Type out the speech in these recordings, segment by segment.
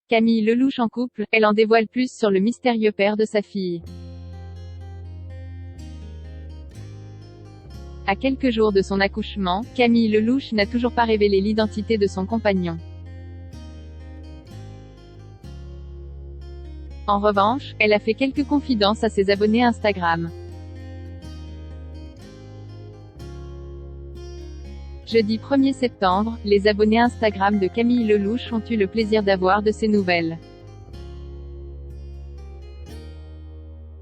Camille Lelouch en couple, elle en dévoile plus sur le mystérieux père de sa fille. À quelques jours de son accouchement, Camille Lelouch n'a toujours pas révélé l'identité de son compagnon. En revanche, elle a fait quelques confidences à ses abonnés Instagram. Jeudi 1er septembre, les abonnés Instagram de Camille Lelouch ont eu le plaisir d'avoir de ses nouvelles.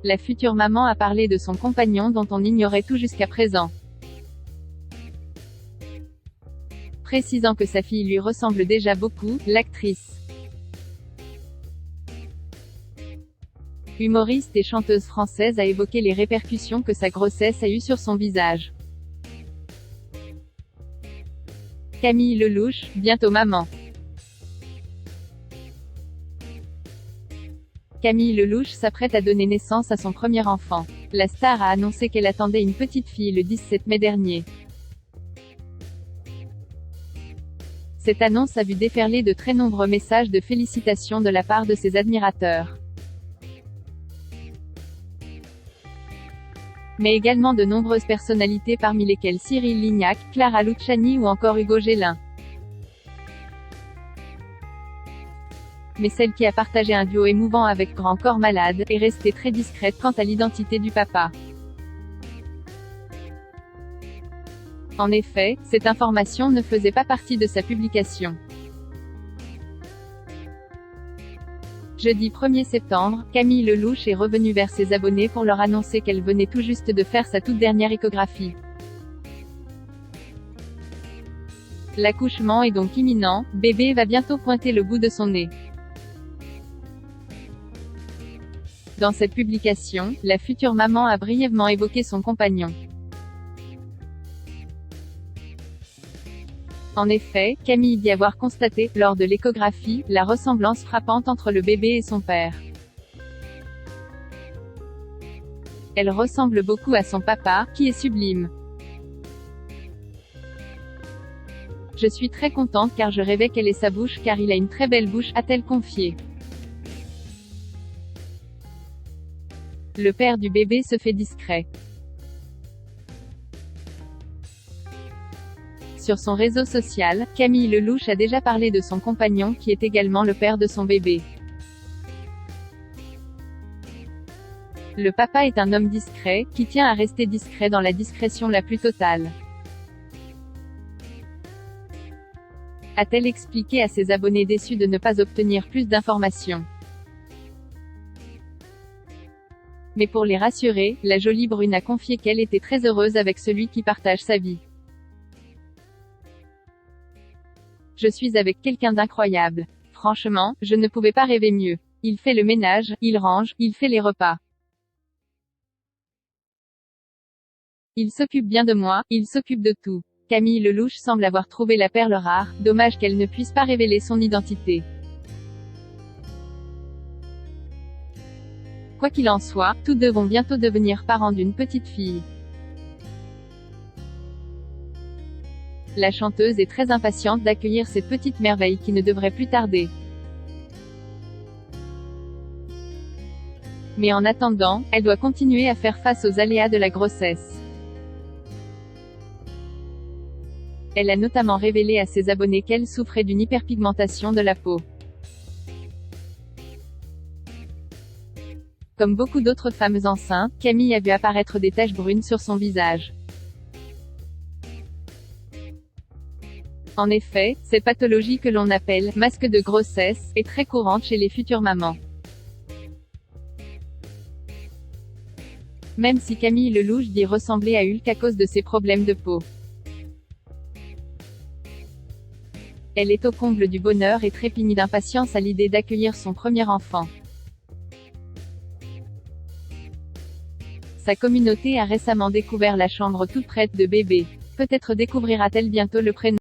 La future maman a parlé de son compagnon dont on ignorait tout jusqu'à présent. Précisant que sa fille lui ressemble déjà beaucoup, l'actrice humoriste et chanteuse française a évoqué les répercussions que sa grossesse a eues sur son visage. Camille Lelouch, bientôt maman. Camille Lelouch s'apprête à donner naissance à son premier enfant. La star a annoncé qu'elle attendait une petite fille le 17 mai dernier. Cette annonce a vu déferler de très nombreux messages de félicitations de la part de ses admirateurs. Mais également de nombreuses personnalités parmi lesquelles Cyril Lignac, Clara Luciani ou encore Hugo Gélin. Mais celle qui a partagé un duo émouvant avec Grand Corps Malade, est restée très discrète quant à l'identité du papa. En effet, cette information ne faisait pas partie de sa publication. Jeudi 1er septembre, Camille Lelouch est revenue vers ses abonnés pour leur annoncer qu'elle venait tout juste de faire sa toute dernière échographie. L'accouchement est donc imminent, bébé va bientôt pointer le bout de son nez. Dans cette publication, la future maman a brièvement évoqué son compagnon. En effet, Camille dit avoir constaté, lors de l'échographie, la ressemblance frappante entre le bébé et son père. Elle ressemble beaucoup à son papa, qui est sublime. Je suis très contente car je rêvais qu'elle ait sa bouche car il a une très belle bouche, a-t-elle confié. Le père du bébé se fait discret. Sur son réseau social, Camille Lelouch a déjà parlé de son compagnon qui est également le père de son bébé. Le papa est un homme discret, qui tient à rester discret dans la discrétion la plus totale. A-t-elle expliqué à ses abonnés déçus de ne pas obtenir plus d'informations. Mais pour les rassurer, la jolie brune a confié qu'elle était très heureuse avec celui qui partage sa vie. Je suis avec quelqu'un d'incroyable. Franchement, je ne pouvais pas rêver mieux. Il fait le ménage, il range, il fait les repas. Il s'occupe bien de moi, il s'occupe de tout. Camille Lelouch semble avoir trouvé la perle rare, dommage qu'elle ne puisse pas révéler son identité. Quoi qu'il en soit, tous deux vont bientôt devenir parents d'une petite fille. La chanteuse est très impatiente d'accueillir cette petite merveille qui ne devrait plus tarder. Mais en attendant, elle doit continuer à faire face aux aléas de la grossesse. Elle a notamment révélé à ses abonnés qu'elle souffrait d'une hyperpigmentation de la peau. Comme beaucoup d'autres femmes enceintes, Camille a vu apparaître des taches brunes sur son visage. En effet, cette pathologie que l'on appelle « masque de grossesse » est très courante chez les futures mamans. Même si Camille Lelouch dit ressembler à Hulk à cause de ses problèmes de peau. Elle est au comble du bonheur et trépigne d'impatience à l'idée d'accueillir son premier enfant. Sa communauté a récemment découvert la chambre toute prête de bébé. Peut-être découvrira-t-elle bientôt le prénom.